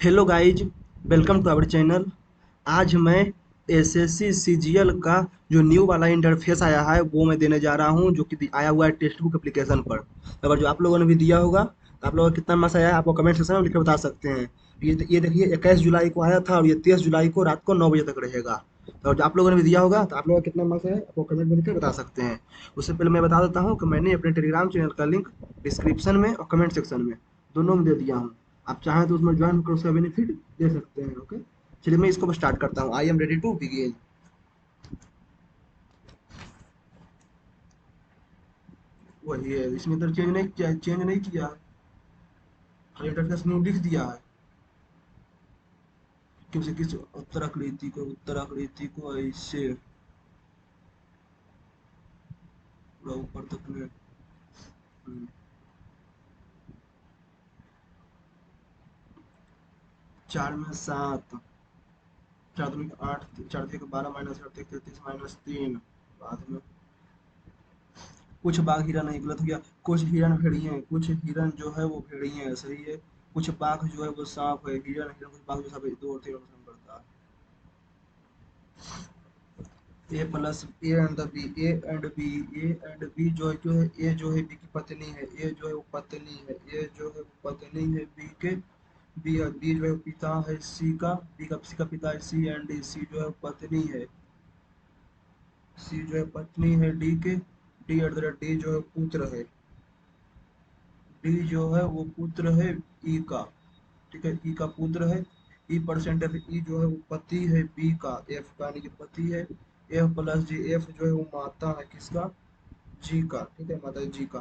Hello guys, welcome to our channel. आज मैं SSC CGL का जो न्यू वाला इंटरफेस आया है वो मैं देने जा रहा हूँ, जो कि आया हुआ है टेक्स्ट बुक एप्लीकेशन पर। अगर जो आप लोगों ने भी दिया होगा तो आप लोगों का कितना मार्क्स आया है आपको कमेंट सेक्शन में लिख कर बता सकते हैं। ये देखिए, 21 जुलाई को आया था और ये 23 जुलाई को रात को 9 बजे तक रहेगा। तो जो आप लोगों ने भी दिया होगा तो आप लोगों का कितना मार्क्स है आपको कमेंट में लिख कर बता सकते हैं। उससे पहले मैं बता देता हूँ कि मैंने अपने टेलीग्राम चैनल का लिंक डिस्क्रिप्शन में और कमेंट सेक्शन में दोनों में दे दिया हूँ। आप चाहें तो उसमें ज्वाइन होकर उसका बेनिफिट दे सकते हैं। ओके, चलिए मैं इसको स्टार्ट करता हूँ। I am ready to begin. वही है, इसमें तो चेंज नहीं किया, खाली इंटरफेस न्यू लिख दिया है। किस उत्तर आकृति को ऐसे पूरा ऊपर तक में। हम्म, 4 में 7, 4 दूनी 8, 4 तिया 12 माइनस 8 तिया 33 -3 बाद में कुछ बाघ हिरन है, गलत हो गया। कुछ हिरन भेड़िए हैं, कुछ हिरन जो है वो भेड़िए हैं, सही है। कुछ बाघ जो है वो सांप है, हिरन हिरन कुछ बाघ जो सांप है, दो और तीन ऑप्शन करता है। A plus A and B, A and B, A and B जो है ए जो है बी की पत्नी है, ए जो है वो पत्नी है, ए जो है वो पत्नी है बी के। बी है, बी जो है वो पिता है सी का, सी का पिता है सी, एंड सी जो है वो पत्नी है, सी जो है पत्नी है डी के। D at the rate D जो है पुत्र है, डी जो है वो पुत्र है ई का। ठीक है, ई का पुत्र है। ई परसेंट एफ, ई जो है वो पति है बी का, एफ का यानी कि पति है। एफ प्लस जी, एफ जो है वो माता है किसका, जी का। ठीक है, माता जी का।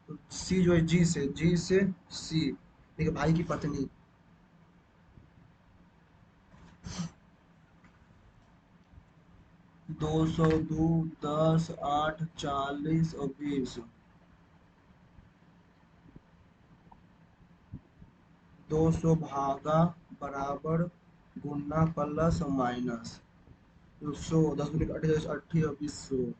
तो सी जो है जी से सी, ठीक है, भाई की पत्नी। 202, 10, 8, 40 और 20। 200 भागा बराबर गुना प्लस माइनस 100, 10 × 8 = 2800।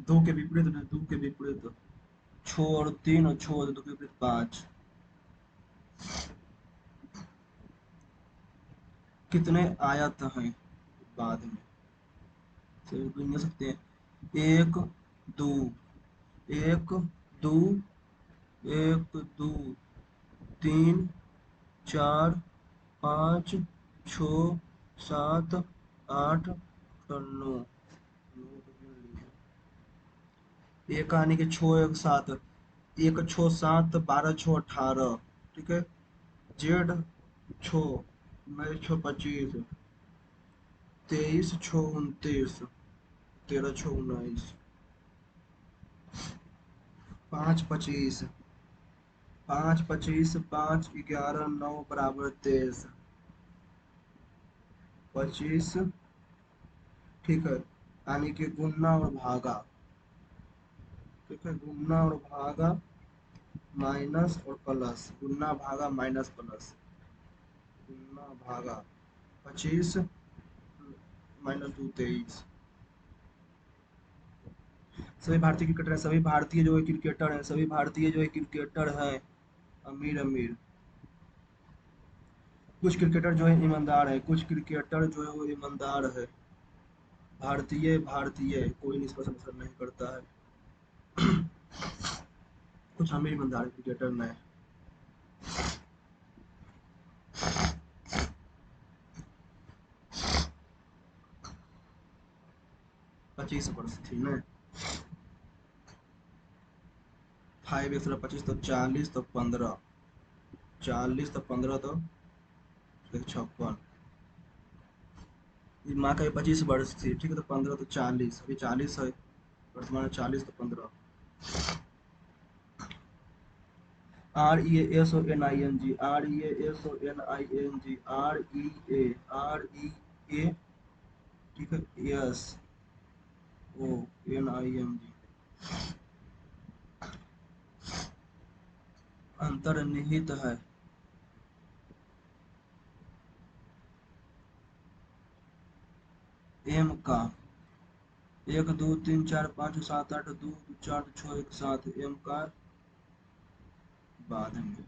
दो के विपरीत ना, दो के विपरीत 6 और 3 और 6 और 2 के विपरीत 5। कितने आयत हैं बाद में से गिन सकते हैं। एक, दो, एक, दो, एक, दो, तीन, चार, पाँच, छ, सात, आठ और नौ। एक आने के छो एक सात, एक छो सात 12 छो 18। ठीक है, जेड छो, मैं छो 25, 23 छो 29, 13 छो 19, 5 25, 5 25, 5 11 9 बराबर 23, 25। ठीक है, यानी कि गुना और भागा। ठीक है, गुना और भागा माइनस और प्लस, गुना भागा माइनस प्लस, गुना भागा 25 -2 23। सभी भारतीय क्रिकेटर हैं, सभी भारतीय जो है क्रिकेटर हैं, सभी भारतीय जो है क्रिकेटर हैं अमीर अमीर। कुछ क्रिकेटर जो है ईमानदार है, कुछ क्रिकेटर जो है वो ईमानदार है। भारतीय भारतीय कोई निष्पक्ष आचरण नहीं करता है। कुछ अमीर ईमानदार क्रिकेटर नहीं। 25 वर्ष थी ना। 5 × 25 तो 40, तो 15, 40 तो 15 तो 56। माँ का 25 वर्ष थी, ठीक है, तो 15 तो 40, अभी 40 है वर्तमान में, 40 तो 15। RESONING, RESONING, REA, ठीक है, SONING। अंतर्निहित है। एम का 1 2 3 4 5 6 7 8 2 4 6 1 7 एम का बाद में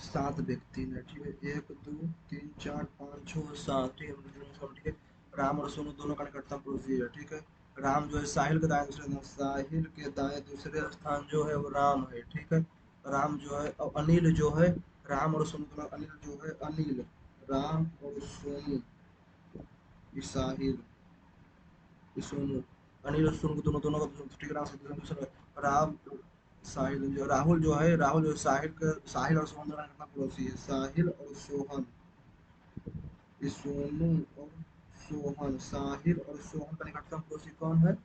7 व्यक्ति ने, ठीक है, 1 2 3 4 5 6 7, ठीक है, ठीक है। राम और सोनू दोनों का निकटतम पड़ोसी है, ठीक है। राम जो है साहिल के दाएं दूसरे स्थान, साहिल के दाएं दूसरे स्थान जो है वो राम है, ठीक है। राम जो है, और अनिल जो है, राम और सोनू दोनों, अनिल जो है, अनिल, राम और सोनू, ये साहिल, ये सोनू, अनिल और सोनू दोनों दोनों का ठीक है, राम से दूसरा राम, साहिल जो, राहुल जो साहिल के, साहिल और सोहन दोनों का पड़ोसी है, साहिल और सोहन, ये सोनू और सोहन, साहिल और सोहन का निकटतम पड़ोसी कौन है?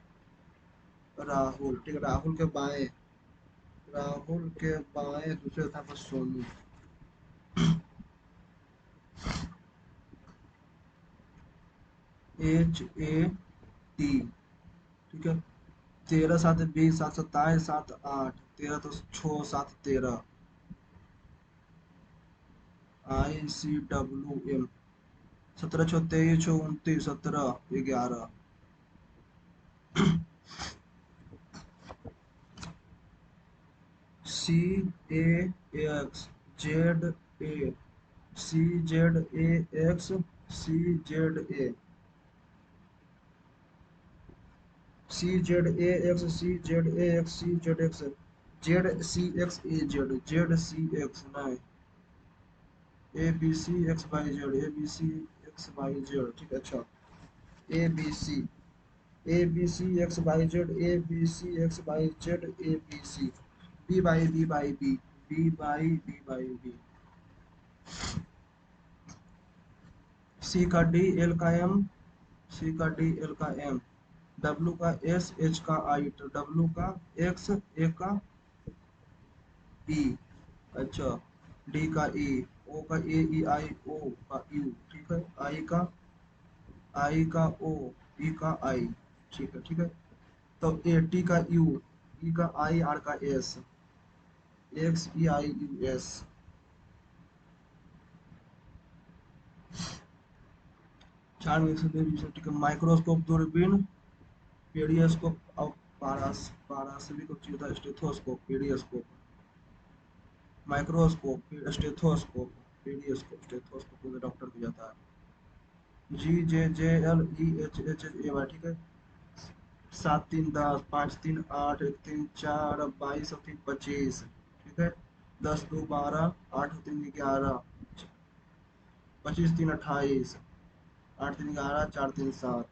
राहुल, ठीक है। राहुल के बाएं दूसरे स्थान पर सोनू। HAT, ठीक है। 13 7 20 7 27 7 8 13 तो 6 7 13, ICWM 17 6 23 6 29 17 11, CAX CZAX CZA CZAX CZAX CZX ZCXAZ नहीं, ABCXYZ ठीक है, अच्छा। ABC B by B by B, C का D, L का M, C का D, L का M, W का S, H का I, तो W का X, A का E, अच्छा, D का E, O का A, E I O का U, ठीक है, I का O, E का I, ठीक है, ठीक है। तो A, T का U, E का I, R का S, XEIUS, चार में से ठीक है। माइक्रोस्कोप, दूरबीन, पेरियोस्कोप और पारासिलिक चीज था, स्टेथोस्कोप, पेरियोस्कोप, माइक्रोस्कोप, स्टेथोस्कोप, पेरियोस्कोप, स्टेथोस्कोप तो डॉक्टर को जाता है। GJJLEHHAY, ठीक है। 7 3 10, 5 3 8, 1 3 4, 22 और 3 25, ठीक है। 10 2 12, 8 3 11, 25 3 28, 8 3 11, 4 3 7,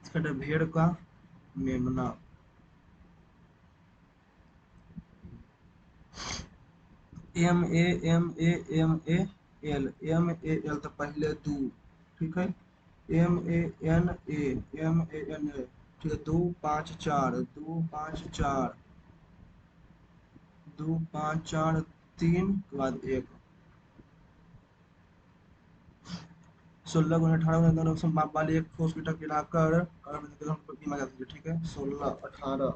इसका भेड़ का मेमना, MAMAMAL तो पहले दो, ठीक है। MANA, ठीक है। 2 5 4, 2 5 4 के बाद एक, 16 × 18 माप वाली एक ठोस कीटक मिलाकर बीमा कर दीजिए, ठीक है। 16 18,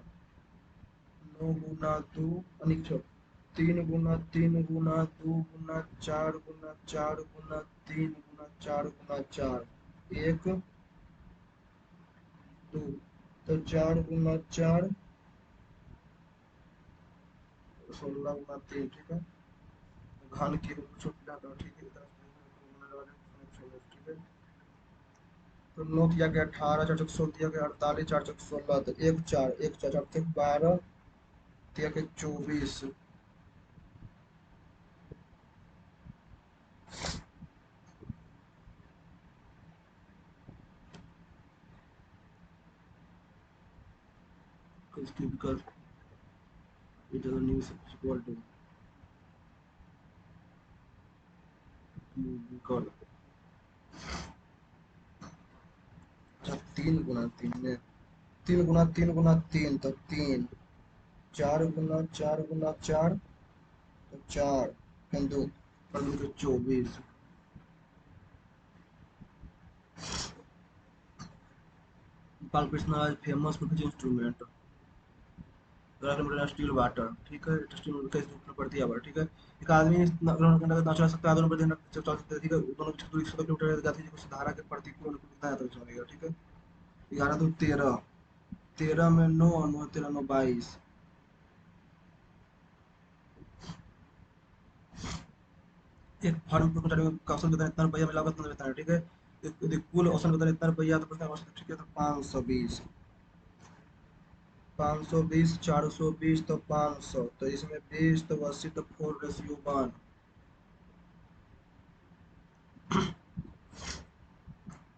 9 × 2 अनिक 3 × 3 × 4 × 4 × 3 × 4 एक, दो, तो 4 × 4 16 × 3, ठीक है। घन की छोटा, ठीक है, ठीक है। तो 9 दिया गया, 18 4 16 दिया गया, 48 4 16, तो 1 4 1 4 4 12 दिया गया, 24, because it doesn't use equal to cubical, अच्छा। 3 × 3 में 3 × 3 × 3 तो 3, 4 × 4 × 4 तो 4, फिर 2 और 2 तो 24। बालकृष्ण आज फेमस कुछ इंस्ट्रूमेंट, किलोमीटर स्टील वाटर, ठीक है, स्टील कैसे धूप में पड़ती है वाटर, ठीक है। एक आदमी किलोमीटर ना चला सकता है, दोनों पर चल सकते हैं, ठीक है, दोनों की दूरी 100 किलोमीटर जाती है, कुछ धारा के प्रतिकूल कितना है तो चलेगा, ठीक है। 11 तो 13, 13 में 9 और 9 13 9 22। एक फर्म को कर्मचारियों का औसत वेतन इतना रुपया मिला होगा इतना वेतन है, ठीक है। यदि कुल औसत वेतन इतना रुपया तो प्रश्न औसत, ठीक है, तो 520, 520 420 तो 500, तो इसमें 20 तो 80 तो 4:1,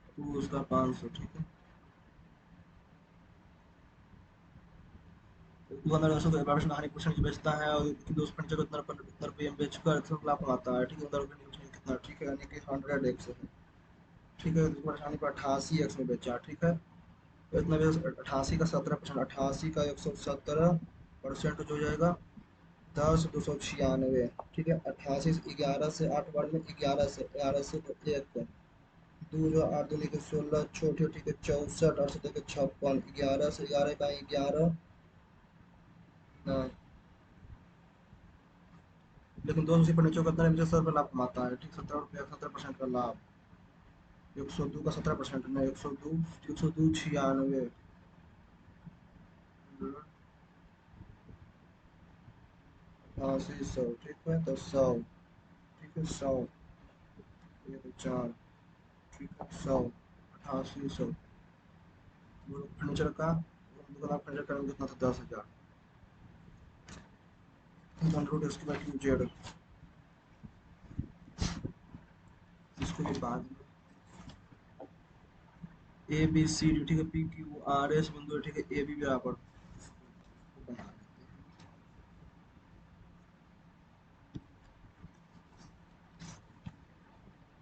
तो उसका 500, ठीक है। दुकानदार वस्तु को व्यापार हानि पोषण की बेचता है और दोस्त फर्नीचर को इतना रुपये में बेचकर सब लाभ कमाता है, ठीक है, दुकानदार को कितना, ठीक है, यानी कि 100x है, ठीक है, दुकान हानि पर 88x में बेचा, ठीक है। तो इतना 88 का 17%, 88 का 117% हो जाएगा 10 296, ठीक है। 88 से 11 से 8 बार में 11 से 11 से तो 1 दो जो 8 दूनी के 16 छोटे, ठीक है, 64 8 से 56, 11 से 11 का 11 ना, लेकिन 280 पर नीचे कितना मुझे 70 लाभ कमाता है, ठीक, 17 रुपया 70% का लाभ। 102 का 17% नहीं, 102, 102 96, 88 100, ठीक है, तो 100, ठीक है, 100, ये तो 4, ठीक है, 100 88 100, फर्नीचर का दुकान फर्नीचर का कितना था, 10,000, कंट्रोल इसके बाद जेड, इसको भी बाद में ए बी सी डी, ठीक है, पी क्यू आर एस बिंदु, ठीक है, ए बी बराबर बना लेते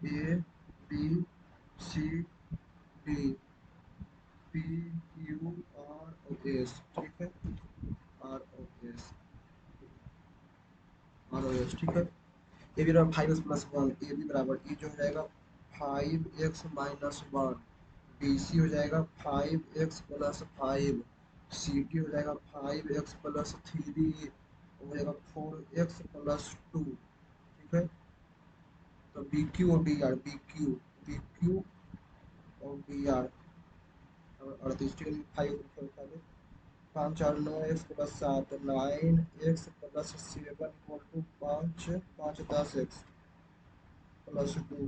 हैं, A B C D, P Q R O S, ठीक है, R O S, R O S, ठीक है। ए बी बराबर 5x+1, ए बी बराबर ई जो हो जाएगा 5x-1, बी सी हो जाएगा 5x+5, सी टी हो जाएगा 5x+3, हो जाएगा 4x+2, ठीक है। तो बी क्यू और डी आर, बी क्यू और डी आर 38, ठीक है, 5 5 4 9 x+7 9x+7 equal to 5 5 10x +2,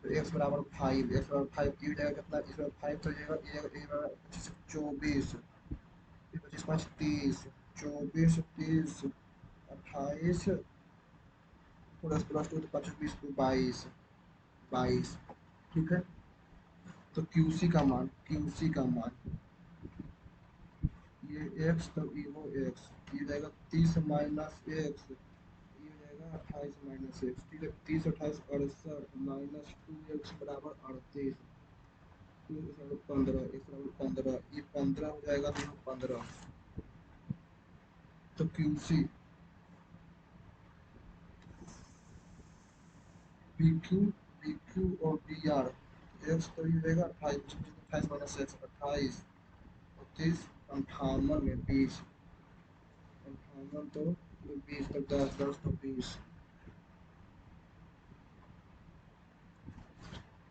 तो x बराबर 5, x बराबर 5 दिया जाएगा कितना, इसमें 5 तो जाएगा, ये बराबर 25 24, 25 5 30, 24 30 28, +2 तो 25 20 तो 22, 22, ठीक है। तो QC का मान, QC का मान ये x, तो वो x, ये जाएगा 30 माइनस x, ये हो जाएगा 28 माइनस एक्स, ठीक है, 30 28 68 -2x बराबर 38, 15, x बराबर 15, ये 15 हो जाएगा, तो 15, तो QC BQ, BQ और DR, x तो ये रहेगा 28, 28 माइनस एक्स 28, 30 58 में 20, 58 तो 20 तो 10 10 तो 20,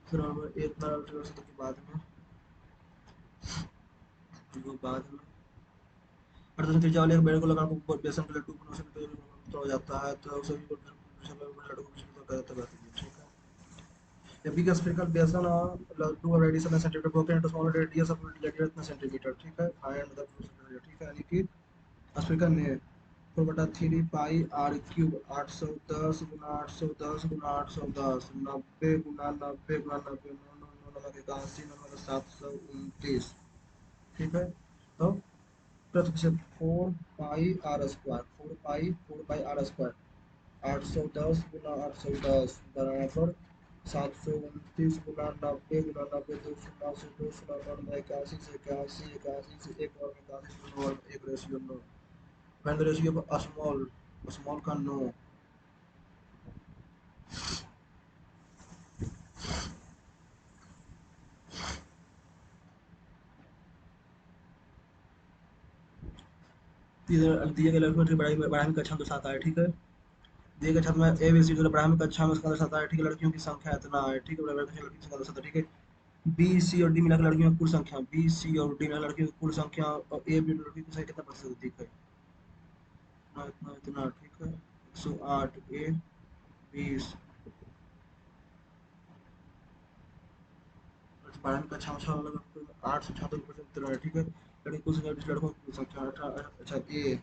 फिर हम इतना के बाद में वो बाद में अर्धन त्रिज्या वाले बेड़ को लगा को बेसन के लड्डू बनाने से तो हो जाता है, तो सभी को लड्डू को कर देता है, ठीक है। A big spherical basin Laddu और रेडियस में centimetre broken into smaller radius of radius इतना सेंटीमीटर, ठीक है, फाइंड द ठीक है, यानी कि स्फीयर में 4/3 पाई आर क्यूब 810 गुना 810 गुना 810 90 गुना 90 गुना 90 9 9 9 9 81 9 729, ठीक है। तो प्रतिशत से 4 पाई आर स्क्वायर, 4 पाई 810 गुना 810 बराबर 729 गुना 90 गुना 90, 2 से 2 9 81 से 81 81 से 1 और 81 और 1 ratio 9, find the ratio of small, small का 9, दिए गए लड़कियों की बढ़ाई में कक्षा के साथ आए, ठीक है। दिए गए छात्र में ए बी सी जो बढ़ाई में कक्षा में उसका अंदर साथ आए, ठीक है। लड़कियों की संख्या इतना है, ठीक है। लड़कियों की संख्या साथ है, ठीक है। बी सी और डी मिलाकर लड़कियों की कुल संख्या, बी सी और डी मिलाकर लड़कियों की कुल संख्या और ए बी लड़कियों की संख्या कितना प्रतिशत होती है? इतना इतना इतना, ठीक है। 108 ए 20 बढ़ाई में कक्षा में 800 छात्रों की प्रतिशत है, ठीक है। लड़की कुल संख्या लड़कों की कुल संख्या 18, अच्छा ए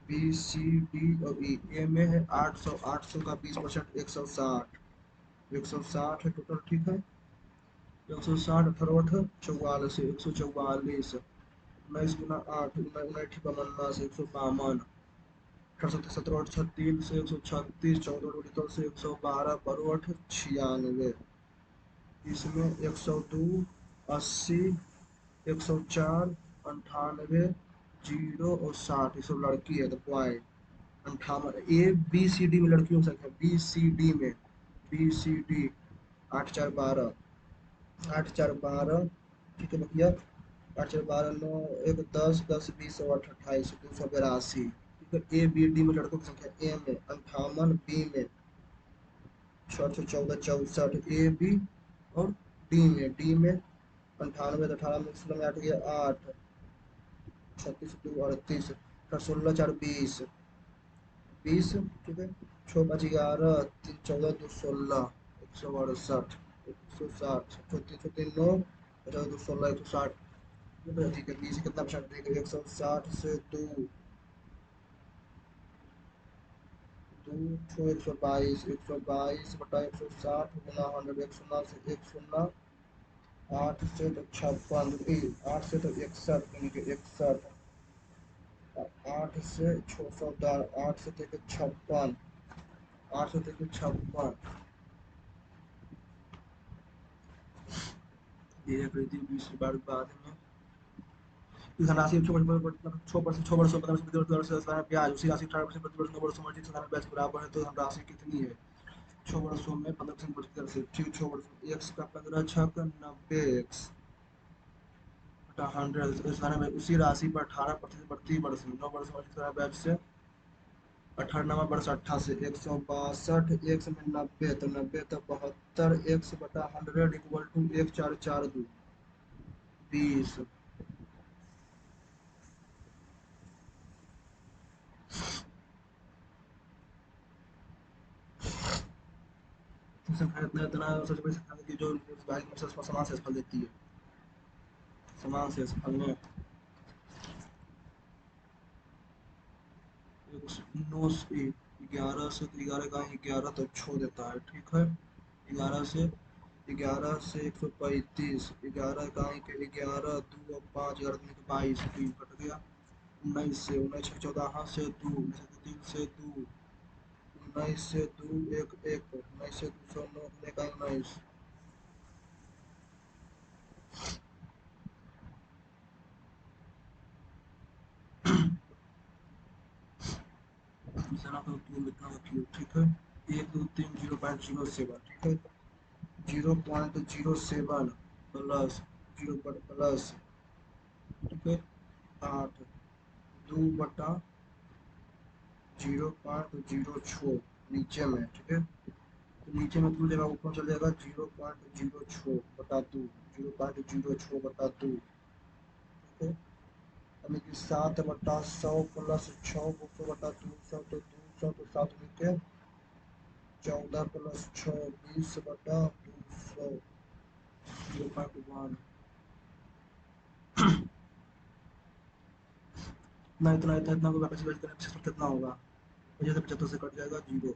बी सी डी और ई। ए में है 800, 800 का 20% 160, 160 है टोटल, ठीक है। 160 अठारह 44, 144 उन्नीस गुना 8 उन्नीस बमन्ना से 152, 17 36 से 136, 14 डिजिटल से 112 बरोठ 96, इसमें 102 80 104 98 जीरो और 60, ये सब लड़की है तो boy. 58 A B C D में लड़कियों की संख्या, बी सी डी में, बी सी डी 8 4 12, 8 4 12, ठीक है भैया। 8 4 12 9 1 10 10 20 और 28 282, ठीक है। ए बी डी में लड़कों की संख्या, ए में 58, बी में 6 14 64, ए बी और डी में 98, 18 में 16 में 8 गया 8, 36 2 38, 16 4 20, 20, ठीक है। 6 5 11 3 14 2 16, 168, 160, 3 3 9 2 16 160, ठीक है। 20 कितना परसेंट देगा? 160 से दो, दो छो 122, 122 बटा 160 गुना 100, 1 से 1 8 से तो 56, 8 से तो 61, यानी कि 61, 8 से 610, 8 से तो 56, 8 से तो 56, धीरे वृद्धि 20 बार बाद में इस धनराशि 6% ब्याज, उसी राशि 18% प्रति वर्ष 9 वर्षों में साधारण ब्याज के बराबर है, तो धनराशि कितनी है? 6 वर्षों में 15% प्रति दर से, ठीक। 6 वर्ष एक्स का 15 छक 90 एक्स बटा 100 साधारण ब्याज, उसी राशि पर 18% प्रति वर्ष 9 वर्षों में साधारण ब्याज से 18वां वर्ष 88, 162 एक्स में 90, तो 90 तो 72 एक्स बटा 100 इक्वल टू 1442 20। संख्या इतना इतना सबसे बड़ी संख्या होती है जो समान शेष फल देती है। समान शेष फल में 9 से 11 से 11 का 11 तो छोड़ देता है, ठीक है। 11 से 135, 11 का के 11 2 और 5 11 दूनी के 22 3 कट गया। 19 से 19 14 हाथ से 2 3 से 2 19 से 2 1 1 19 से 209 होने का 19, इतना का क्यूब इतना का क्यूब, ठीक है। 1 2 3 0.07, ठीक है। 0.07 प्लस 0 प्लस, ठीक है। 8 2 बटा 0.06 नीचे में, ठीक है। तो नीचे में 2 जगह ऊपर चल जाएगा 0.06 बटा 2, 0.06 बटा 2, ठीक है। यानी कि 7 बटा 100 प्लस 6 200 बटा 200 तो 200 तो 7 नीचे 14 प्लस 6 20 बटा 200, 0.1 इतना इतना इतना इतना को वापस डिवाइड करने पे कितना होगा? वजह से 75 से कट जाएगा जीरो।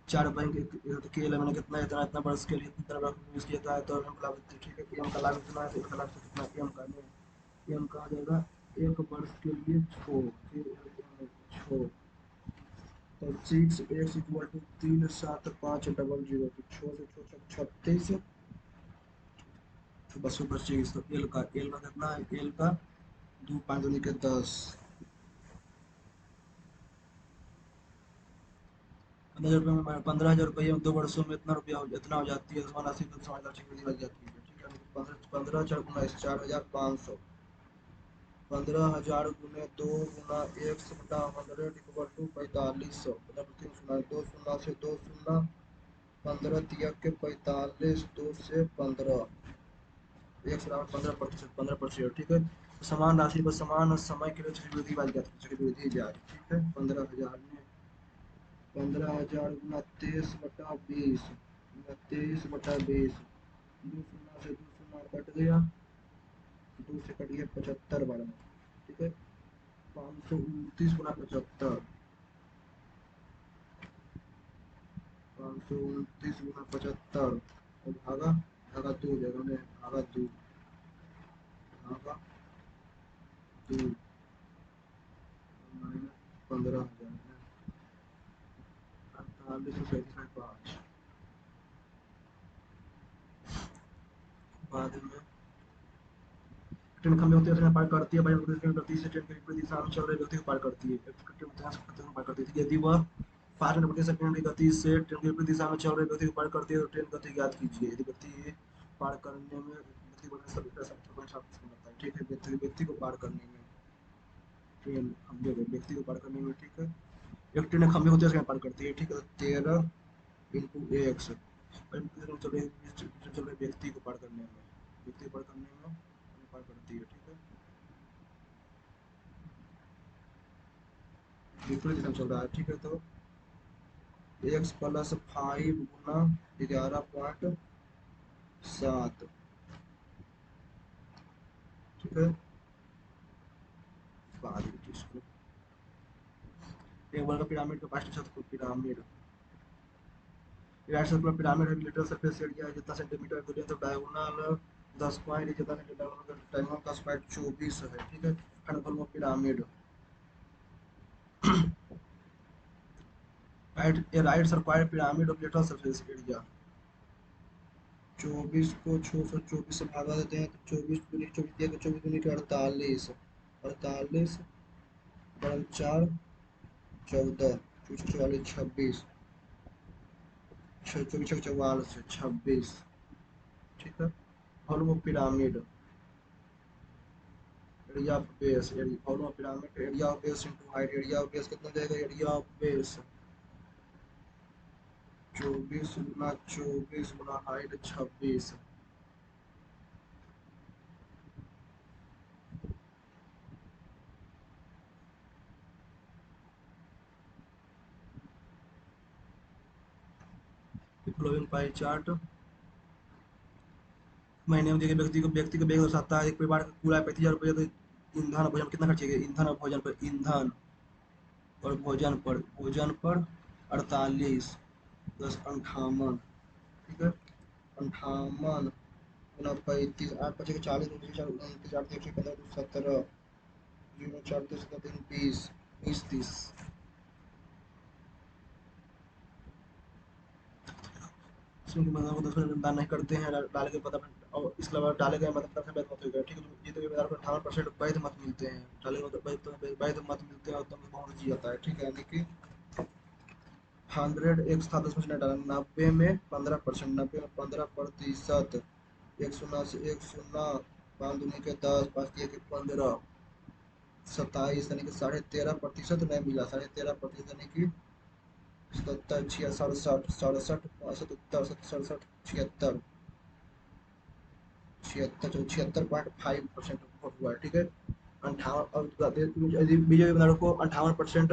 चार बैंक के मैंने कितना इतना इतना बड़ा स्केल इतना बड़ा यूज किया है, तो एम का लाभ, ठीक है। एम का लाभ इतना है, तो इसका लाभ कितना? एम का नहीं, एम का आ जाएगा एक वर्ष के लिए 6 तो 6x इक्वल टू 37500, तो 6 से 6 36, तो 225, तो एल का कितना है? एल का 2 5 दूनी के 10, 15,000 रुपये में 15,000 रुपये में 2 वर्षों में इतना रुपया इतना हो जाती है, तो राशि तो समझदार ठीक लग जाती है, ठीक है। पंद्रह चार उन्नीस, 4,500। 15,000 गुने 2 गुना एक्स बटा 100 इक्वल टू 4500। 2 शून्य से 2 शून्य, 15 तिया के 45, 2 से 15, एक्स बराबर 15%, 15%। ठीक है, तो समान राशि पर समान समय के लिए चक्रवृद्धि ब्याज ज्ञात करें। चक्रवृद्धि ब्याज, ठीक है, 15,000 में 15,000 गुना 23/20, 23/20, 2 शून्य से 2 शून्य कट गया, 2 से कट गया 75 बार में। ठीक है, 529 गुना 75, 529 गुना 75 और भागा, भागा 2 जगह में, भागा 2, भागा 2 माइनस 15,000 में 48,5। बाद में ट्रेन खंभे होते हैं पार करती है, ट्रेन गति से ट्रेन के विपरीत दिशा में चल रहे व्यक्ति को पार करती है। ट्रेन पार करती है, यदि वह 5 मीटर प्रति सेकंड की गति से ट्रेन के विपरीत दिशा में चल रहे व्यक्ति को पार करती है तो ट्रेन गति ज्ञात कीजिए। यदि गति पार करने में व्यक्ति को लगता है। ठीक है, व्यक्ति को पार करने में, ट्रेन खंभे को व्यक्ति को पार करने में, ठीक है, एक ट्रेन खंभे होते हैं पार करती है। ठीक है, 13 × चल रहे व्यक्ति को पार करने में, व्यक्ति को पार करने में पार करती है। ठीक है, विपरीत दिशा में चल रहा है। ठीक है, तो x + 5 गुना 11.7। ठीक है, एक वर्ग पिरामिड का 5 पिरामिड, राइट सर्कुलर पिरामिड है, लेटरल सरफेस एरिया है जितना सेंटीमीटर दूरी है, तो डायगोनल 10 पॉइंट जितना डायगोनल का स्क्वायर 24 है। ठीक है, खंडफल pyramid, right circular pyramid of lateral surface area 24 को 624 से भागा देते हैं तो 24 दूनी 24 24 दूनी के 48, 48 बड़ा 4 14, 44 26, 24 44 26। ठीक है, volume of pyramid, area of base, volume of pyramid area of base into height. Area of base कितना जाएगा, एरिया ऑफ बेस 24 गुना 24 गुना हाइट 26। फ्लोइंग पाई चार्ट महीने में देखिए व्यक्ति को बेग दर्शाता है। एक परिवार का पूरा 35,000 रुपये, तो ईंधन और भोजन कितना खर्चेगा, ईंधन और भोजन पर, ईंधन और भोजन पर 48 + 58। ठीक है, 58 गुना 35, 8 बचे 40, 29, 8 1 15, 17, 0 4 3 20, 20 30। इसमें कि मतलब 10% दान नहीं करते हैं, डाले गए पता, और इसके अलावा डाले गए मत मतलब वैध मत हो गया। ठीक है, तो ये तो 58% वैध मत मिलते हैं, डाले गए वैध मत मिलते हैं और तब बहुत जी जाता है। ठीक है, यानी कि 100 एक था 10% डाला, 90 में 15%, 90 में 15%, एक शून्य से एक शून्य, 5 दूनी के 10, 5 तिया के 15, 27 यानी कि 13.5% नहीं मिला, 13.5% यानी कि 77 66 67 68 67 67 76 76.5% वोट हुआ है। ठीक है, 58 और बीजेपी बंदारों को 58%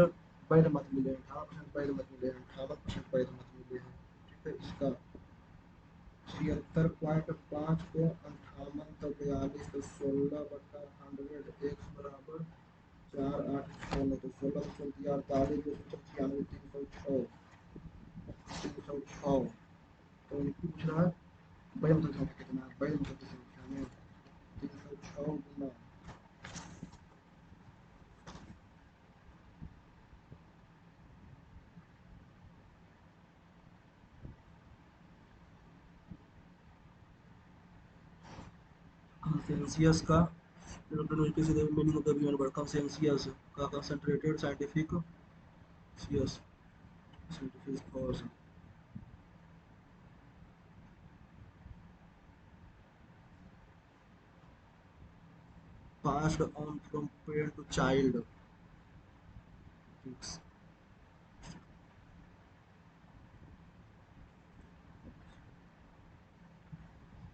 वैध मत मिले, 58% वैध मत मिले, 58% वैध मत मिले हैं। ठीक है, इसका 76.5 को 58 तो 42 तो 16/100 एक्स बराबर 486 में, तो 16 तो 48 296 306। तो पूछ रहा है बड़े मतलब संख्या कितना, बड़े मतलब की संख्या में 306 गुना कंसेंसियस का मीनिंग ऑफ द यूनिवर्स, कंसेंसियस का concentrated scientific yes scientific for. passed on from parent to child.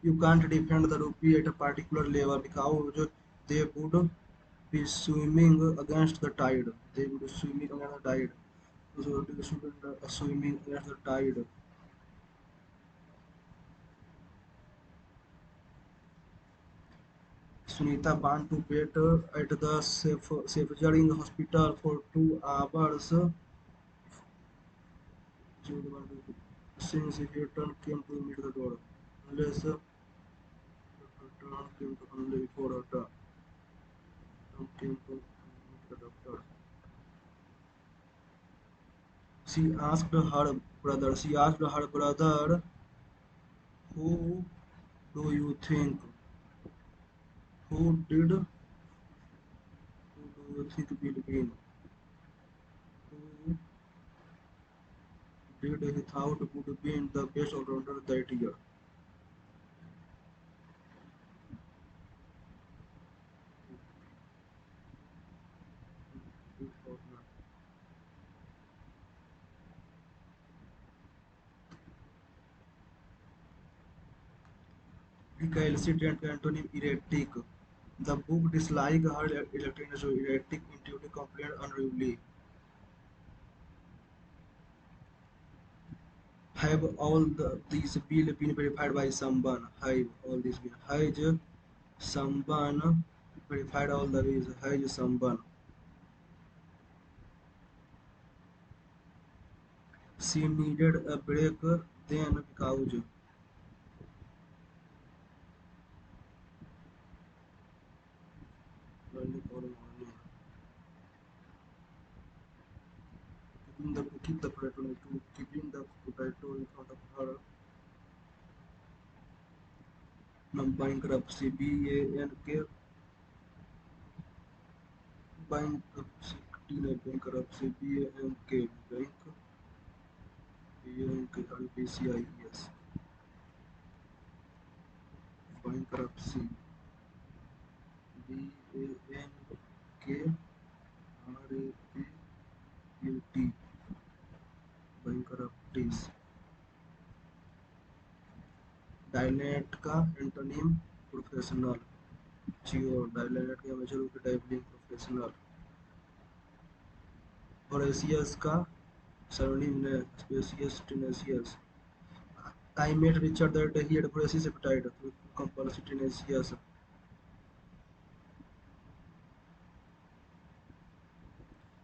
You can't defend the rupee at a particular level because they would be swimming against the tide. They would be swimming against the tide. So they shouldn't swimming against the tide. Sunita went to bed at the safeguarding hospital for 2 hours. Since he returned came to meet the door. Unless return came to only before her came to meet the doctor. She asked her brother, who do you think? Who do you think will win? Who did he thought would be the best all-rounder that year? Recalcitrant antonym erratic. The book disliked her electricness erratic, intuitive, complained unruly. Have these been verified by someone? Have all these been? Has someone verified all the ways? Has someone? She needed a break then because early morning. Keep the potato to keeping the potato in front of her. Bankruptcy, B-A-N-K, bankruptcy, bankruptcy, B-A-N-K, bank, B-A-N-K-R-B-C-I-E-S, bankruptcy, B-A-N-K-R-A-P-U-T, bankruptcies. डायनेट का antonym professional, जियो डायनेट का major डाइवलिंग professional. होरेशियस का सरोनिम ने spacious टिनेसियस। I met Richard that he had voracious appetite, compulsive tenacious.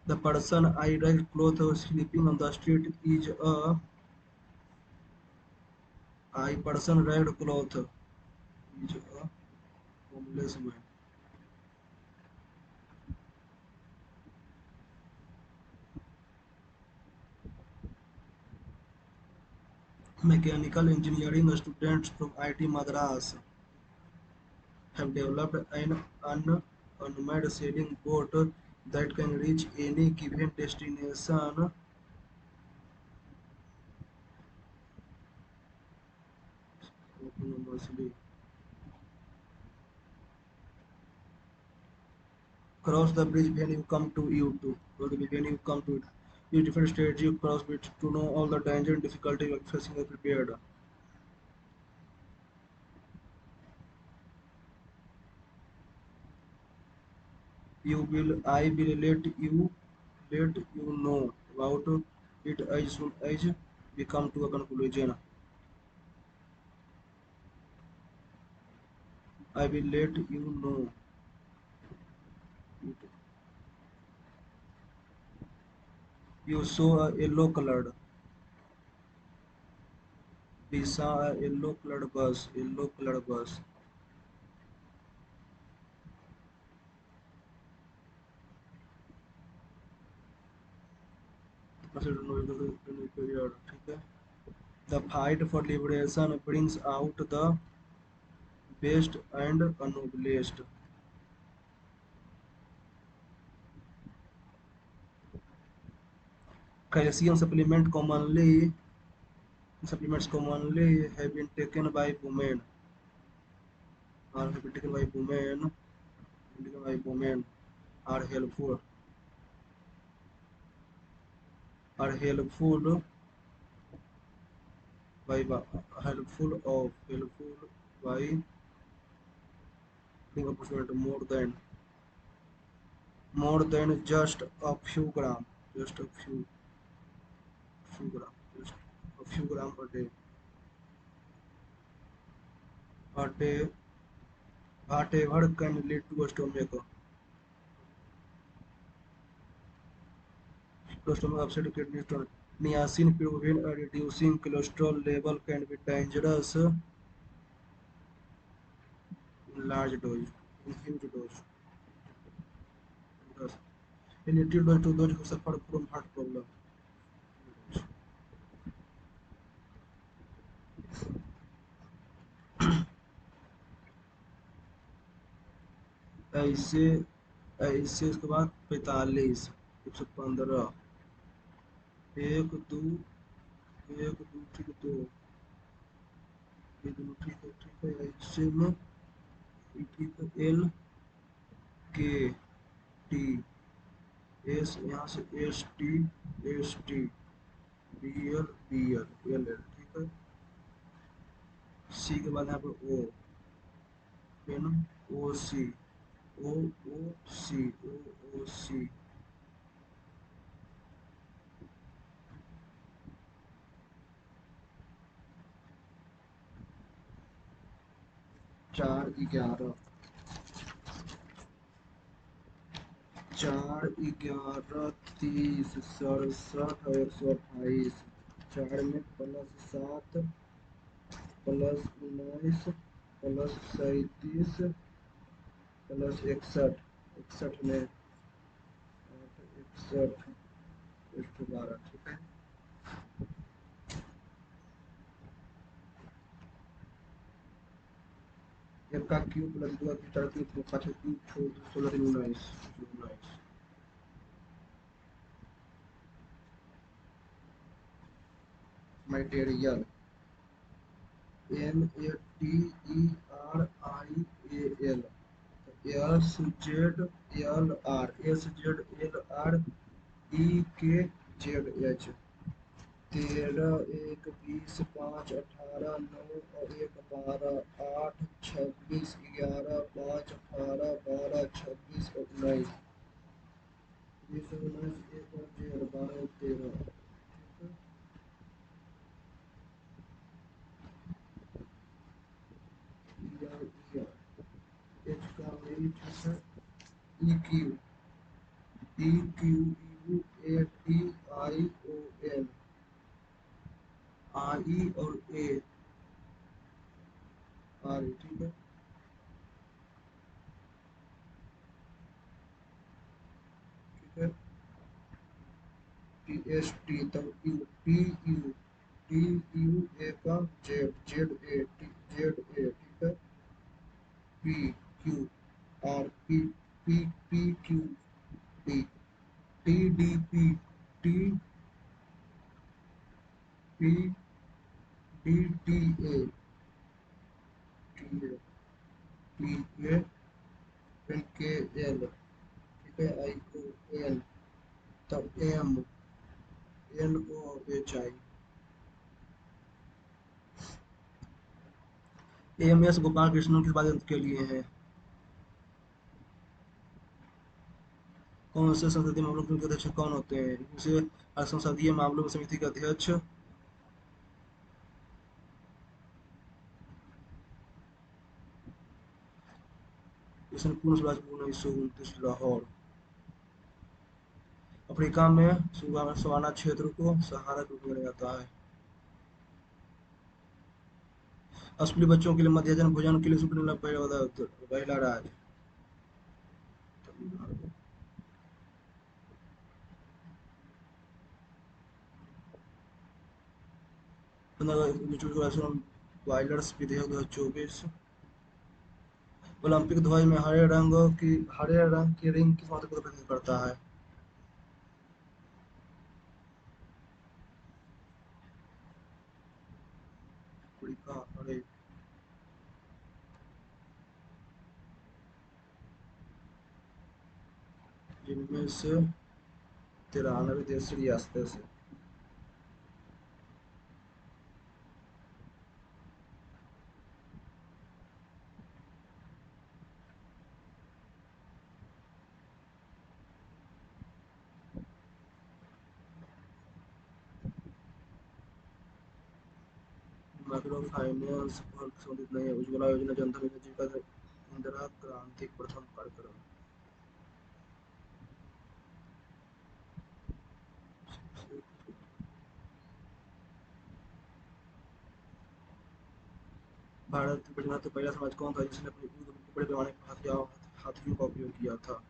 The person I ragged clothes sleeping on the street is a I person ragged cloth is a homeless man. Mechanical engineering students from IT Madras have developed an unmanned sailing boat that can reach any given destination autonomously. Cross the bridge when you come to you to when you come to it. Use different strategy you cross bridge to know all the danger and difficulty you are facing and prepared. I will let you know about it as soon as we come to a conclusion. I will let you know it. You saw a yellow colored. We saw a yellow colored bus. Yellow colored bus. ठीक है. The fight for liberation brings out the best and noblest. Calcium supplements commonly have been taken by women or have been taken by women by women are helpful by helpful by being approximately more than just a few gram, just a few gram, just a few gram a day, whatever can lead to a stomach upset, kidney stone. Niacin prevent reducing cholesterol level can be dangerous in large dose, in huge dose. Thus, in little dose to those who suffer from heart problem. ऐसे ऐसे उसके बाद 45 115 एक दो ठीक दो ये दोनों ठीक है ऐसे में ठीक है एल के टी एस यहाँ से S T B L L ठीक है सी के बाद यहाँ पर ओ एन ओ सी ओ ओ सी 4 11 4 11 30 67 और 128 4 में +7 +19 +37 +61 61 में 61 112 ठीक है एक का क्यूब प्लस 2 का 4 क्यूब 5 क्यूब छोड़ 16 19 मटेरियल MATERIAL SZLR EKZH 13 1 20 5 18 9 और 1 12 8 26 11 5 18 12 26 और 19 20 19 1 और 12 13 एच का ठीक है EQ EQUATION RE और A RE ठीक है TST तब TU A का ZA ठीक है PQ PQ D TDP DTA TA NKL ठीक है ION तब NOHI AMS गोपाल कृष्णन किस बात के लिए है कौन से संसदीय मामलों के अध्यक्ष कौन होते हैं इसे संसदीय मामलों समिति के अध्यक्ष पूर्ण स्वराज 1929 लाहौर अफ्रीका में सवाना क्षेत्र को सहारा के रूप में जाता है स्कूली बच्चों के लिए मध्याह्न भोजन के लिए पहला राज्य वाइलर्स विधेयक 2024 ओलंपिक ध्वज में हरे रंग की रिंग किस महत्व को प्रदर्शित करता है हरे जिनमें से 93 देशी रियासतें से। माइक्रो फाइनेंस पर संबंधित नहीं है। उज्ज्वला योजना, जनधन योजना, जीविका, इंदिरा क्रांति प्रथम कार्यक्रम। भारत में तो पहला समाज कौन था जिसने अपने युद्ध में बड़े पैमाने पर हाथियों का उपयोग किया था?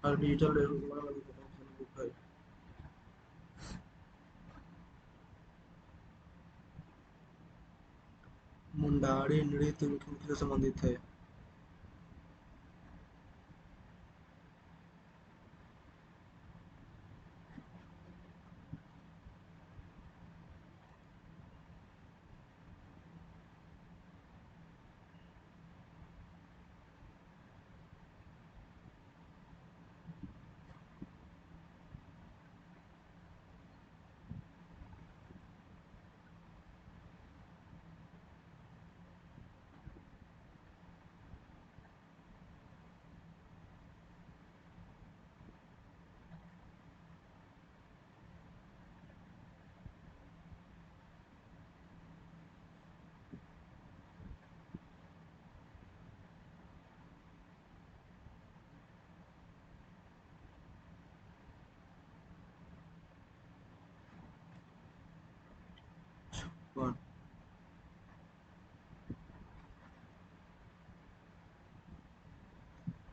और डिजिटल रेवोल्यूशन वाली कौन सी बुक है? मुंडारी नृत्य मुख्य से संबंधित है। कौन?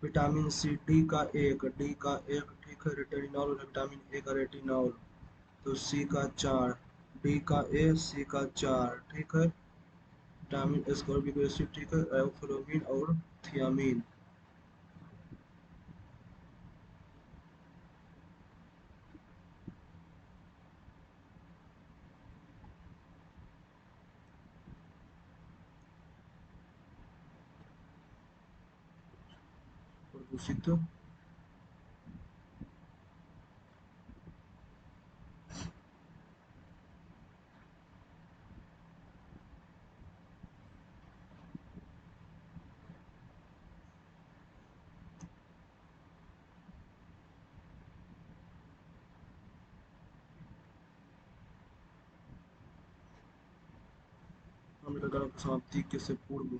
विटामिन सी, डी का एक ठीक है, रेटिनॉल विटामिन ए का रेटिनॉल, तो सी का 4, डी का ए, सी का 4 ठीक है। विटामिन एस्कॉर्बिक एसिड ठीक है, राइबोफ्लाविन और थियामिन। प्रदूषित अमेरिकन की समाप्ति के से पूर्व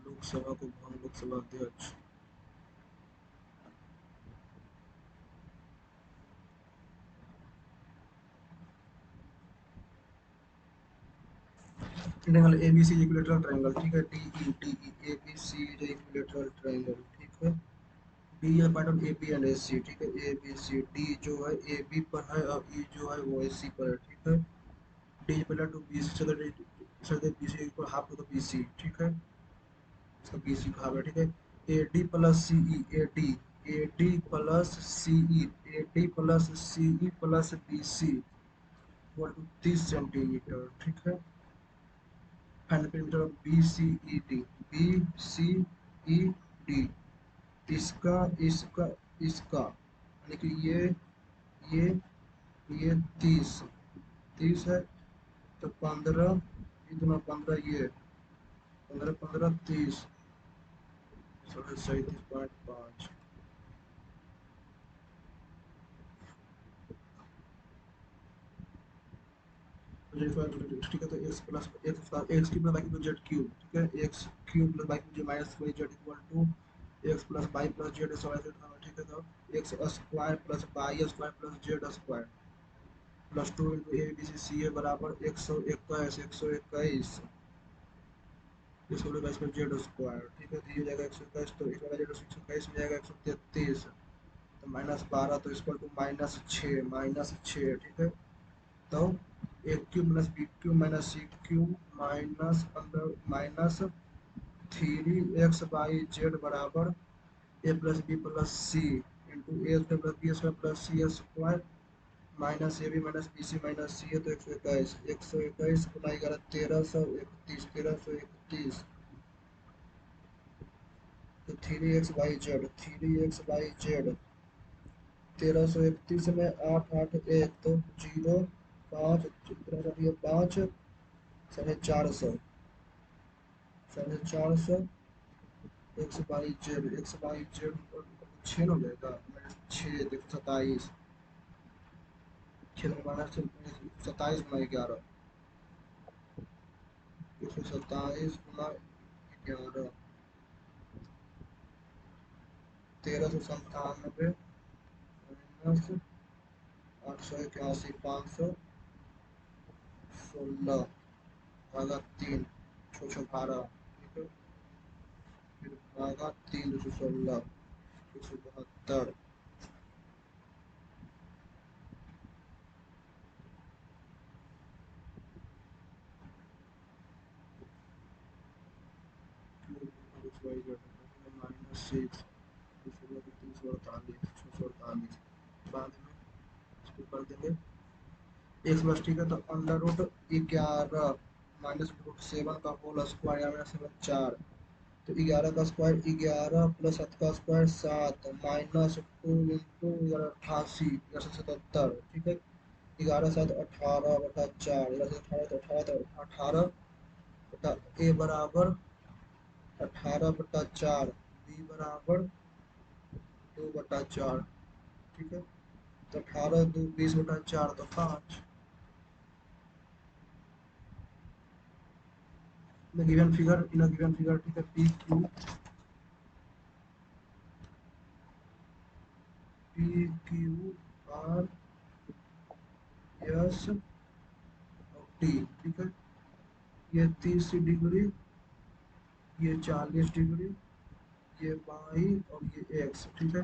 लोकसभा को भवन लोकसभा अध्यक्ष। ट्रायंगल एबीसी इक्विलेटरल ट्रायंगल ठीक है, D E ABC equilateral triangle ठीक है। डी है part of A B and A C ठीक है, ए बी सी। डी जो है ए बी पर है और ई जो है वो ए सी पर है ठीक है। D equal to B C, चलो B C equal half to the B C ठीक है, इसका बी सी हाफ है ठीक है। A D plus C E, A D plus C E, A D plus C E plus B C equal to 30 centimetre ठीक है। Final perimeter of B C E D, B C E D, इसका इसका इसका यानी कि ये ये 30, 30 है, तो 15, इतना 15, ये 15 15 30, 37.5। ठीक है, तो एक्स प्लस एक्स की प्लस बाई की जेड क्यूब ठीक है, एक्स क्यूब प्लस बाई की minus Y Z equal to X plus Y plus Z square ठीक है। तो X square plus Y square plus Z square plus 2 into A B C C A बराबर 121, 121 इसको लोग इसमें जेड स्क्वायर ठीक है, तो ये जाएगा 121, तो इस वाला जेड 121 में जाएगा 133, तो -12, तो इसको टू -6 ठीक है। तो A cube minus B cube minus C cube minus 15 minus 3 X Y Z बराबर A plus B plus C into A square plus B square plus C square minus A B minus B C minus C है तो 121 गुना 11 1331 तो 3x/z 1331 में 8 8 1 तो 0 5 5 450 x/z 6 हो जाएगा 6 127 6 minus 27 गुना 11 127 गुना 11 1397 minus 881 516 भागा 3 छः 12 ठीक है फिर भागा 3 216 172 माइनस 6 348 648 बाद में इसको कर देंगे एक्स प्लस ठीक है तो अंडर रूट 11 माइनस रूट 7 का होल स्क्वायर माइनस 7 4 तो 11 का स्क्वायर 11 प्लस 7 का स्क्वायर 7 माइनस 2 इंटू 88 1177 ठीक है 11 7 18 बटा 4 11 बटा ए बराबर 18/4 बी बराबर 2/4 ठीक है तो 18 2 20/4 तो 5 in a given figure ठीक है PQ R S और T ठीक है ये 30 डिग्री ये 40 डिग्री ये वाई और ये एक्स ठीक है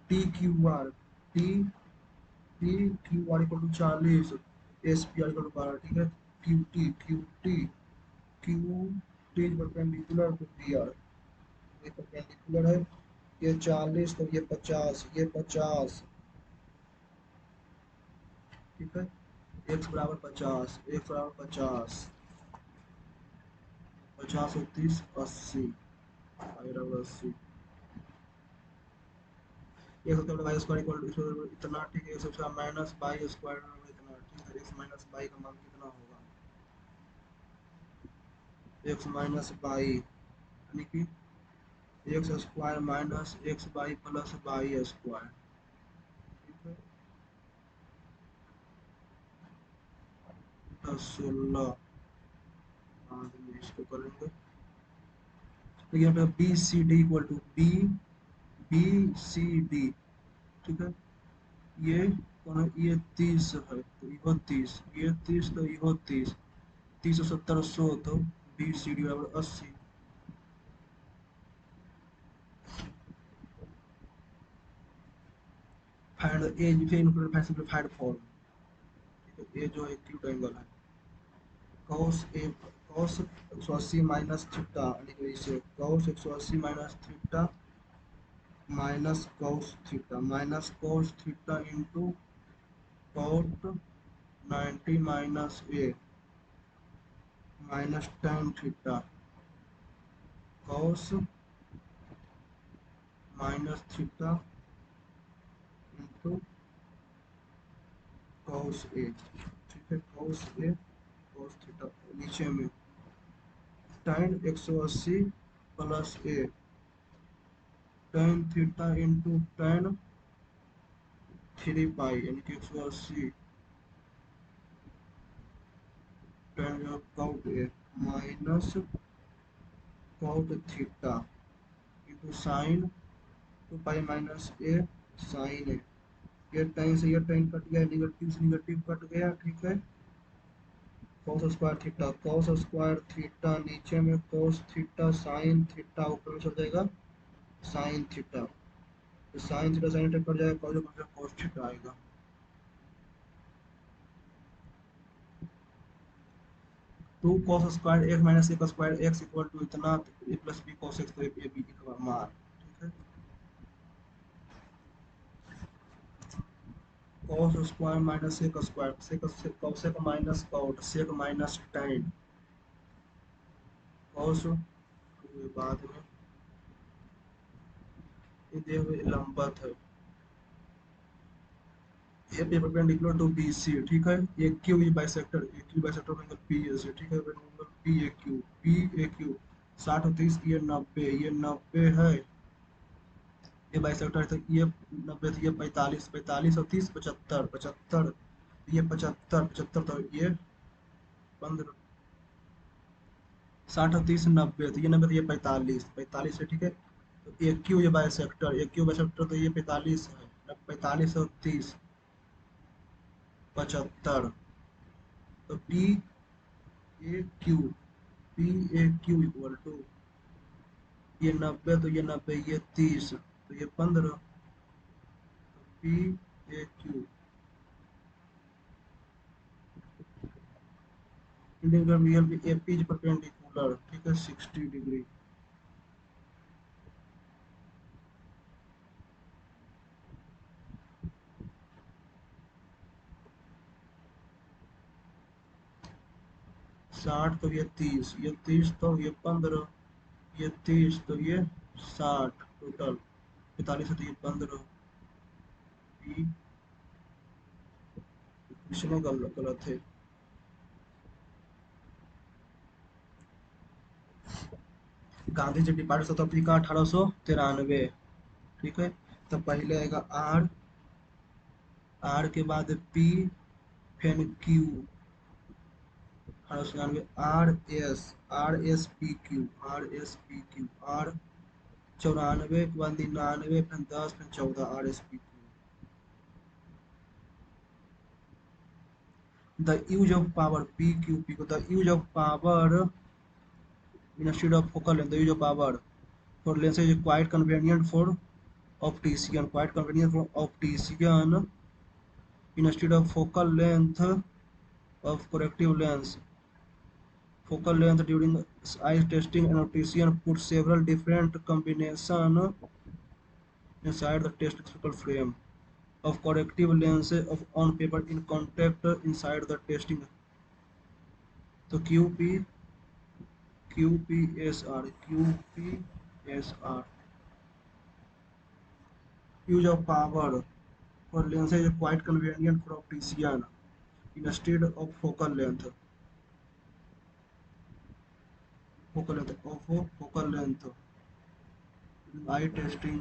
T Q R T T Q R equal to 40 S P R equal to 12 ठीक है Q T perpendicular to P R ये परपेंडिकुलर है ये 40 तो ये 50 ठीक है एक्स बराबर 50 और 30 80 बराबर 80 एक सौ वाई स्क्वायर इक्वल टू इतना ठीक है एक सौ माइनस बाई स्क्वायर इतना ठीक है एक्स माइनस बाई का मान कितना होगा एक्स माइनस बाई यानी कि x square minus x by plus Y square ठीक है 16 बाद में इसको करेंगे तो यहाँ पे B C D equal to B C D ठीक है ये कौन है ये 30 है तो यो 30 ये 30 तो यो 30 30 70 100 तो बी सी डी बराबर 80 फाइंड ए फिर इंक्लूड फाइंड सिंपलीफाइड फॉर्म ये जो एक्यूट एंगल है cos a cos 180 minus theta यानी कि इसे cos 180 minus cos theta into cot 90 minus A minus tan theta cos minus theta into cos A ठीक है cos ए cos थीटा नीचे में tan 180 plus A tan theta into tan 3 pi यानी कि 180 tan cot ए minus cot theta into sine 2 pi minus A sine A ये time से ये टाइम कट गया निगेटिव से निगेटिव कट गया ठीक है cos स्क्वायर थीटा नीचे में cos थीटा साइन थीटा ऊपर में चल जाएगा साइन थीटा तो sine theta sine theta cut जाएगा cos थीटा आएगा two cos square X minus A का स्क्वायर एक्स इक्वल टू इतना A plus B cos X तो ए बी का मान ठीक है cos square minus sec square, sec minus cot, sec minus tan, cos बाद में ये दिए हुए लंबवत है, A perpendicular to B C, ठीक है। ए क्यू ये बाइसेक्टर, ए क्यू बाइसेक्टर का एंगल पी ए से, ठीक है। Angle P A Q, P A Q 60 और 30, ये 90, ये 90 है। ये बाइसेक्टर है तो ये 90, तो ये 45, 45 और 30 75, 75, ये 75, 75 तो ये 15, 60 और 30 90, तो ये 90 तो ये 45, 45 है, ठीक है। तो ए क्यू ये बाइसेक्टर, ए क्यू बाइसेक्टर तो ये 45 है, 45 और 30 75, तो P A Q, P A Q equal to ये 90, तो ये 90, ये 30, तो ये 15, तो P A Q integral real भी ए पी परपेंडिकुलर, ठीक है, 60 डिग्री। साठ तो ये 30, ये 30 तो ये 15, ये 30 तो ये 60, टोटल 45 तो ये 15, पी, इसमें गलत है। Gandhi ji depart south Africa 1893, ठीक है। तो पहले आएगा आर, आर के बाद पी, फिर Q, 1896, R S, R S P Q, R S P Q, R 94 के बाद 99, फिर 10, फिर 14, R S P Q. The use of power PQP को, the use of power instead of focal length, the use of power for lens is quite convenient for optician, quite convenient for optician instead of focal length of corrective lens. Focal length during eye testing, an optician put several different combination inside the test focal frame of corrective lenses of on paper in contact inside the testing. तो QPSR use of power for lenses is quite convenient for optician instead of focal length eye testing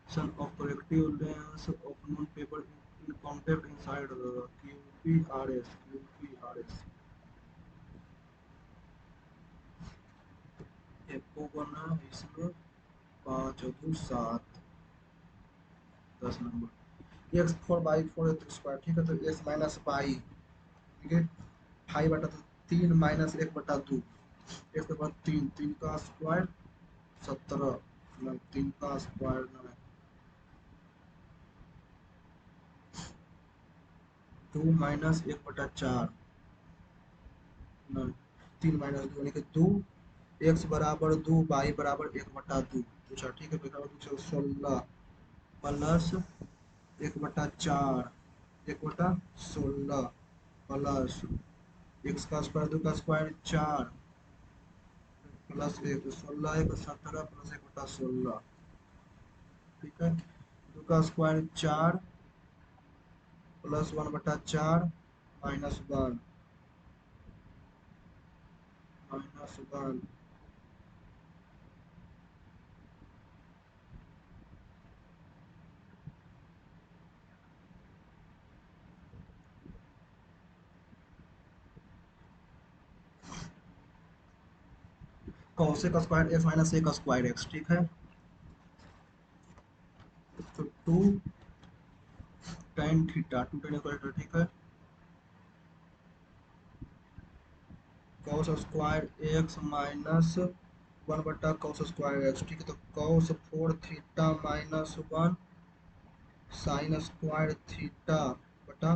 some of corrective lens of non paper in contact inside the QPRS एप्पो बना इसमें 5 और 7 10 number x 4/4 square, ठीक है। तो x minus pi, ठीक है, 5/3 minus 1/2, एक के बाद 3, 3 का स्क्वायर 17, 3 का स्क्वायर 9, 2 माइनस 1/4, 3 माइनस 2 यानी कि 2, एक्स बराबर 2, वाई बराबर 1/2, अच्छा, ठीक है। बराबर 16 प्लस 1/4, 1/16 प्लस एक्स का स्क्वायर, 2 का स्क्वायर 4 प्लस 1, 16 1 17 प्लस 1/16, ठीक है। 2 का square 4 plus 1/4 minus 1, minus 1, cos का स्क्वायर एक्स माइनस ए का स्क्वायर एक्स, ठीक है। तो 2 tan थीटा, 2 tan स्क्वायर, ठीक है। Cos square X minus 1/cos square x, ठीक है। तो cos 4 theta minus 1 sign square theta बटा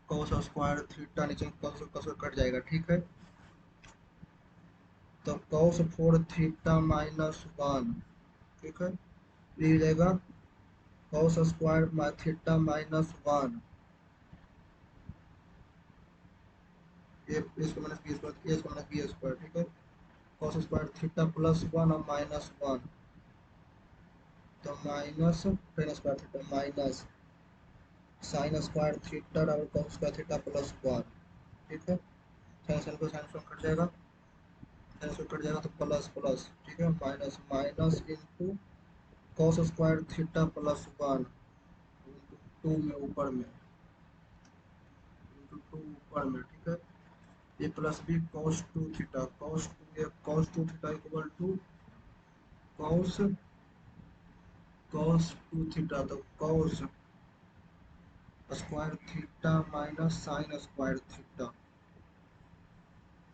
cos स्क्वायर थीटा, नीचे cos कट जाएगा, ठीक है। तो cos 4 थीटा माइनस 1, ठीक है, ये हो जाएगा cos square theta minus one, A इसको माइनस बी स्क्वायर, ए इसको माइनस बी स्क्वायर, ठीक है। Cos square theta plus one और माइनस वन, तो minus tan square theta minus sine square theta और cos square theta plus one, ठीक है। Sine sine को साइन से कट जाएगा, साइन से कट जाएगा तो प्लस प्लस, ठीक है। Minus minus into cos square theta plus one into two में ऊपर में, इंटू टू ऊपर में, ठीक है। A plus B cos two theta, cos two theta equal to cos cos two theta, तो cos square theta minus sine square theta,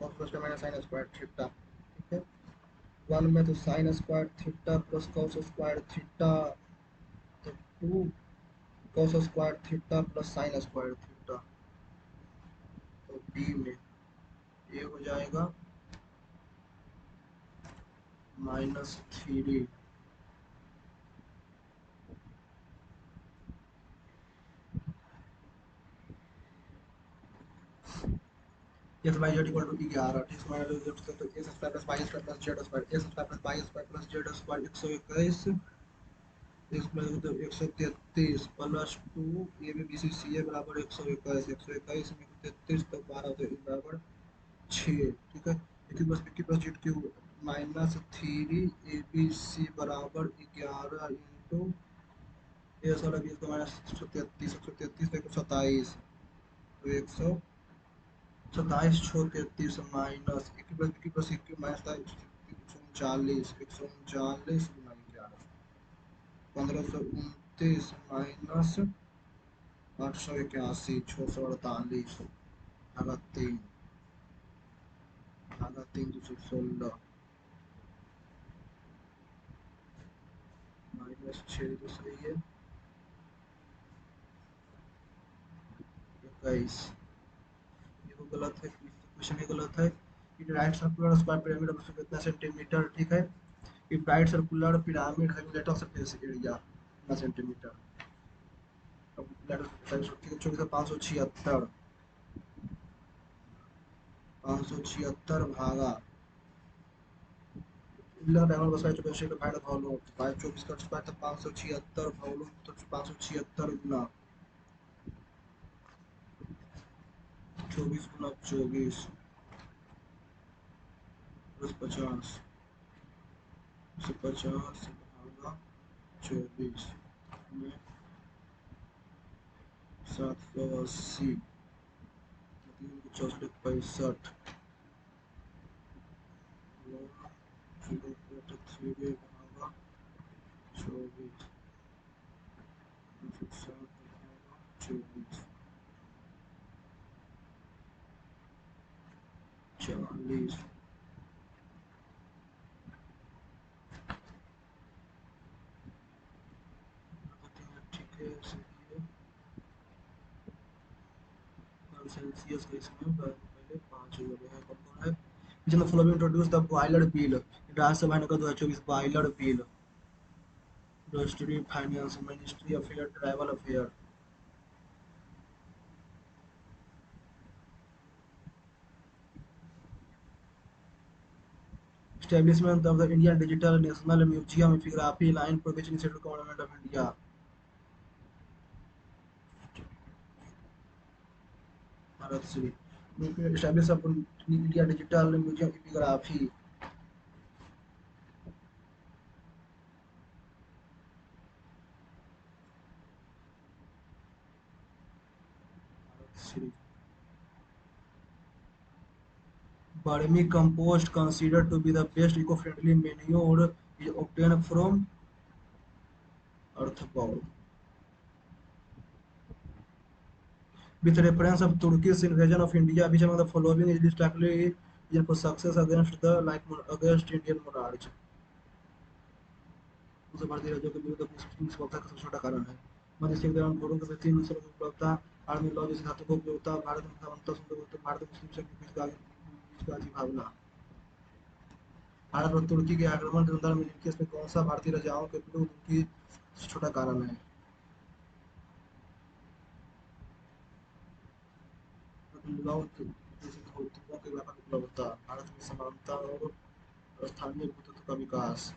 cos plus minus sine square theta, ठीक है। वन में तो sine square theta plus cos square theta, तो two cos square theta plus sine square theta, तो B में ये हो जाएगा minus three, X Y Z equal to 11, ठीक है। तो X square plus Y square plus Z square, x square plus Y square plus Z square 121, X plus 133 plus two A B B C C A बराबर 121, 121 में 33 तो 12 तो बराबर 6, ठीक है। इक्की plus Z cube minus three A B C बराबर 11 into ए वाला बीस का माइनस 133 तो 127, तो 127 छो 33 माइनस इक्की प्लस इक्की माइनस 139 गुना 11 1529 माइनस 881 648 भागा तीन, भागा तीन 216 माइनस 6 तो सही है 21, ये वो गलत है, क्वेश्चन ये गलत है। It right circular square pyramid of कितना सेंटीमीटर, ठीक है। If right circular pyramid having lateral of surface area कितना सेंटीमीटर, अब लेट ऑफ सरफेस 576, 576 भागा डायमंड बस राइट चौबीस का फाइनल वॉल्यूम 24 का स्क्वायर था 576 वॉल्यूम, तो 576 गुना 24 गुना 24 प्लस 50 150 भागा 24 में 780 64 65 0.3 भागा 24 24 40, ठीक है सही है। सेल्सियस का इसमें पहले 5 हो गया है, कौन कौन है। which of the following introduced the boiler bill, राज्य सभा ने कहा 2024 boiler bill, ministry finance, ministry affair, tribal affair, establishment of the Indian Digital National Museum Geography line for which initiative government of India, Bharat Shri establish of India Digital Museum Geography, Bharat Shri Burmi compost considered to be the best eco-friendly manure is obtained from earthbound. With reference of Turkish invasion of India, which among the following is likely for success against the against Indian monarch? दूसरे भारतीय राज्यों के विरुद्ध अपनी निष्पक्षता का सबसे छोटा कारण है। मध्यस्थीय के दौरान घोड़ों के प्रति नस्लों की उपलब्धता, आर्मी लॉ जैसे धातु की उपयोगिता, भारत में सामंत भारत मुस्लिम से बीच गाजी भावना। भारत पर तुर्की के आक्रमण के संदर्भ में निम्नलिखित में कौन सा भारतीय राजाओं के विरुद्ध उनकी छोटा कारण है। लौ जैसे धातुओं की व्यापक उपलब्धता, भारत में समानता और स्थानीय भूतत्व का विकास।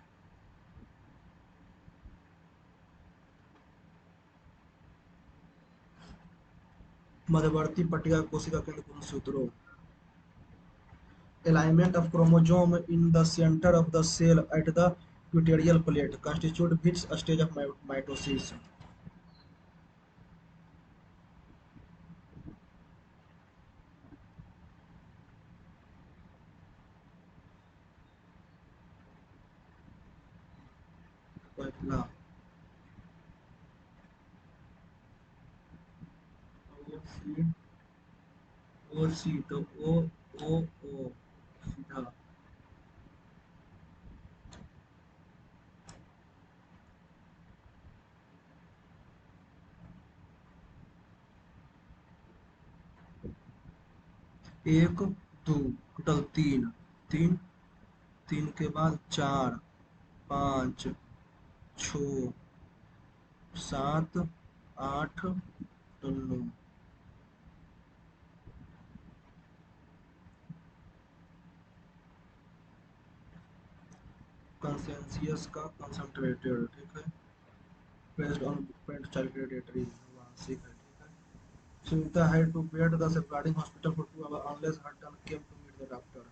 मध्यवर्ती पट्टिका कोशिका केंद्र गुणसूत्रों। Alignment of chromosome in the center of the cell at the equatorial plate constitute which stage of mitosis? पहला ओ सी, ओ सी तो ओ सीधा। एक दो टोटल तीन, तीन तीन के बाद चार, पाँच, छ, सात, आठ, नौ। कंसेंसियस का कंसंट्रेटेड, ठीक है। Based on parent child hereditary वांशिक है, ठीक है। Sunita had to bed the safeguarding hospital for 2 hours unless her turn came to meet the doctor.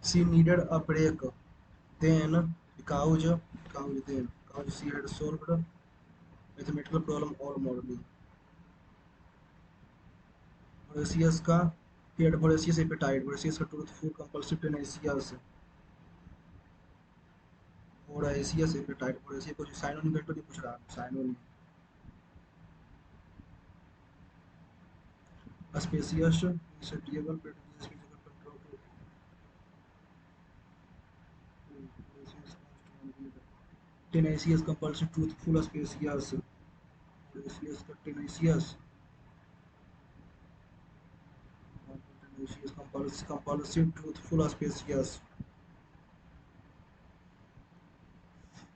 She needed a break. Then, because she had solved mathematical problem all morning. Voracious का he had voracious appetite. Voracious का truthful compulsive tenacious. Voracious appetite. Voracious को synonym का तो नहीं पूछ रहा. Synonym. Spacious, insatiable, prejudice, physical control. Tenacious, compulsive, truthful, spacious. Tenacious का tenacious. Tenacious, compulsive, truthful, spacious.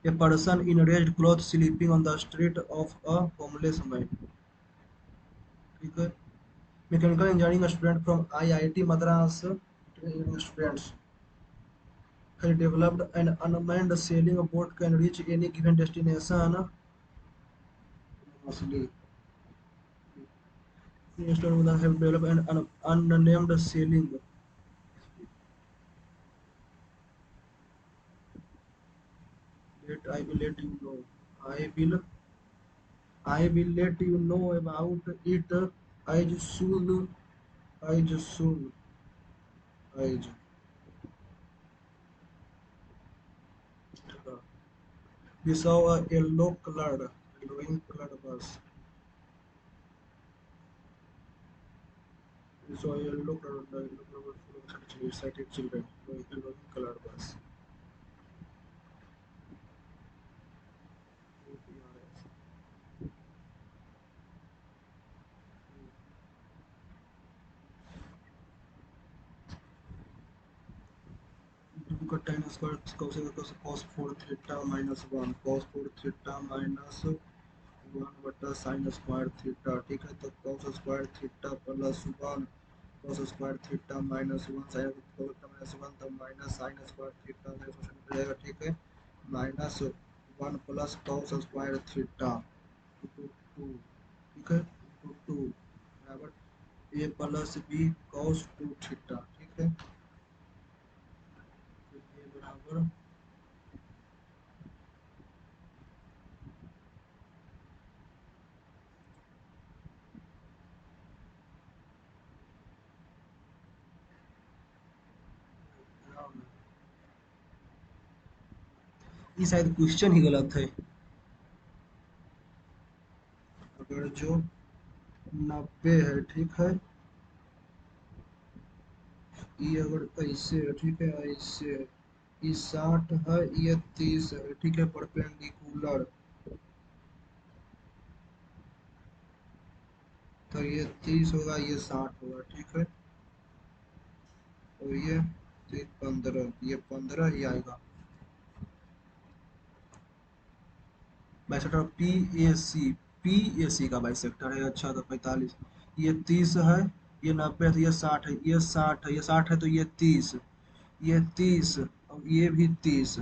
A person in ragged clothes sleeping on the street of a homeless man. ठीक है। Mechanical engineering student from IIT Madras students has developed an unmanned sailing boat can reach any given destination mostly. Students have developed an unnamed sailing. Let I will let you know. I will I will let you know about it as soon as soon as. We saw a yellowing colored bus. We saw a yellow colored full of excited children. Yellowing colored bus. Cut tan square cos 4 theta minus 1 cos 4 theta minus 1 बटा sin square theta, ठीक है। तो cos square theta plus 1 cos square theta minus 1 sin minus 1 तब minus sin square theta का expression रहेगा, ठीक है। Minus 1 plus cos square theta two two, ठीक है, टू टू बराबर a plus B cos 2 theta, ठीक है। तो ये बराबर ये शायद क्वेश्चन ही गलत है। अगर जो 90 है, ठीक है, ये अगर ऐसे है, ठीक है, ऐसे है, ये 60 है, ये 30 है, ठीक है, परपेंडिकुलर। तो ये 30 होगा, ये 60 होगा, ठीक है। और ये 15, ये 15 ही आएगा। 62 PAC पी ए सी का बाइसेक्टर है। अच्छा तो 45, ये 30 है, ये 90 है, तो ये 60 है, ये 60 है, ये 60 है, तो ये 30, ये 30 और ये भी 30,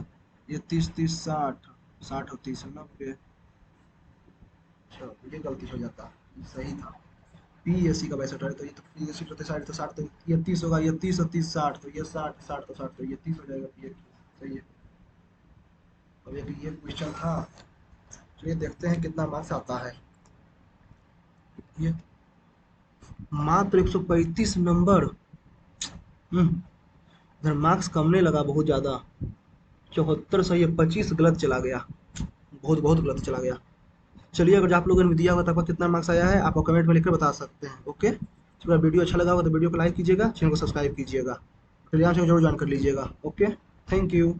ये 30 30 60, 60 और 30 90। अच्छा तो ये गलती हो जाता, ये सही था। पी ए सी का बाइसेक्टर है, तो ये तो पी ए सी तो 60 तो 60, तो ये 30 होगा, ये 30 और 30 60, तो ये 60 60 तो 60, तो ये 30 हो जाएगा पी ए की। सही है। अब एक ये क्वेश्चन था, चलिए देखते हैं कितना मार्क्स आता है। ये मात्र 135 नंबर। इधर मार्क्स कमने लगा बहुत ज़्यादा। 74 सही है, 25 गलत चला गया, बहुत बहुत गलत चला गया। चलिए अगर आप लोगों ने दिया होगा तो आपका कितना मार्क्स आया है, आप कमेंट में लिखकर बता सकते हैं। ओके, तो अगर वीडियो अच्छा लगा होगा तो वीडियो को लाइक कीजिएगा, चैनल को सब्सक्राइब कीजिएगा, टेलीग्राम से जरूर ज्वाइन कर लीजिएगा। Okay, thank you.